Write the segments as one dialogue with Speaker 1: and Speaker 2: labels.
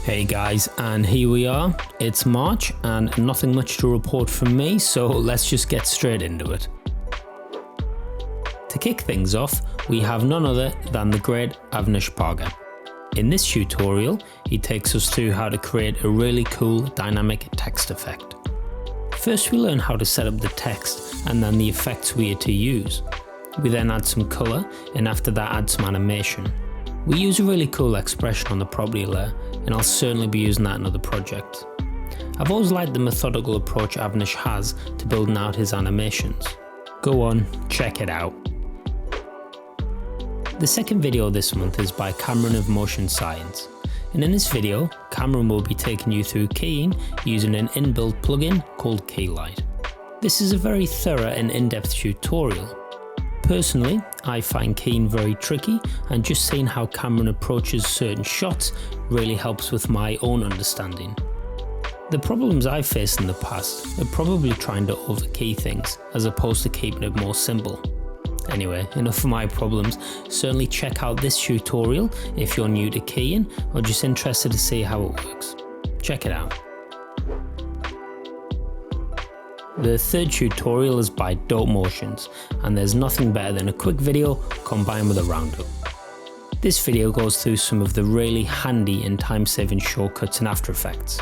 Speaker 1: Hey guys, and here we are. It's March and nothing much to report from me, so let's just get straight into it. To kick things off, we have none other than the great Avnish. In this tutorial, he takes us through how to create a really cool dynamic text effect. First we learn how to set up the text and then the effects we are to use. We then add some colour, and after that add some animation. We use a really cool expression on the property layer, and I'll certainly be using that in other projects. I've always liked the methodical approach Avnish has to building out his animations. Go on, check it out. The second video this month is by Cameron of Motion Science, and in this video, Cameron will be taking you through keying using an inbuilt plugin called Keylight. This is a very thorough and in-depth tutorial. Personally, I find keying very tricky, and just seeing how Cameron approaches certain shots really helps with my own understanding. The problems I've faced in the past are probably trying to overkey things as opposed to keeping it more simple. Anyway, enough of my problems. Certainly check out this tutorial if you're new to keying or just interested to see how it works. Check it out. The third tutorial is by Dope Motions, and there's nothing better than a quick video combined with a roundup. This video goes through some of the really handy and time-saving shortcuts in After Effects.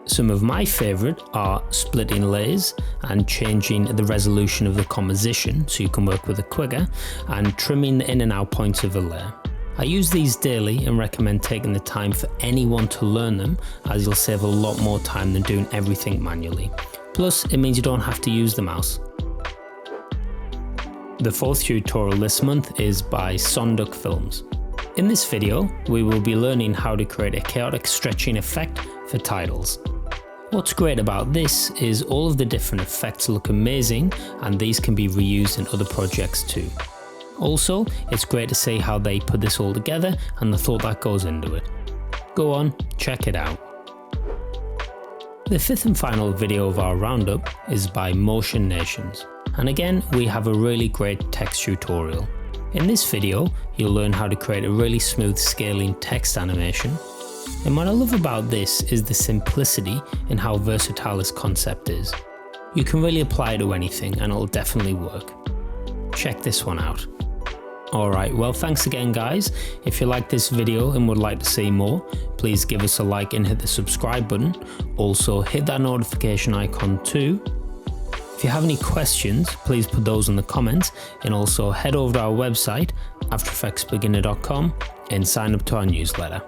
Speaker 1: Some of my favourite are splitting layers and changing the resolution of the composition so you can work with it quicker, and trimming the in and out points of a layer. I use these daily and recommend taking the time for anyone to learn them, as you'll save a lot more time than doing everything manually. Plus, it means you don't have to use the mouse. The fourth tutorial this month is by SonduckFilms. In this video, we will be learning how to create a chaotic stretching effect for titles. What's great about this is all of the different effects look amazing, and these can be reused in other projects too. Also, it's great to see how they put this all together and the thought that goes into it. Go on, check it out. The fifth and final video of our roundup is by Motion Nations, and again we have a really great text tutorial. In this video you'll learn how to create a really smooth scaling text animation, and what I love about this is the simplicity and how versatile this concept is. You can really apply it to anything and it'll definitely work. Check this one out. Alright, well thanks again guys. If you liked this video and would like to see more, please give us a like and hit the subscribe button. Also hit that notification icon too. If you have any questions, please put those in the comments, and also head over to our website, aftereffectsbeginner.com, and sign up to our newsletter.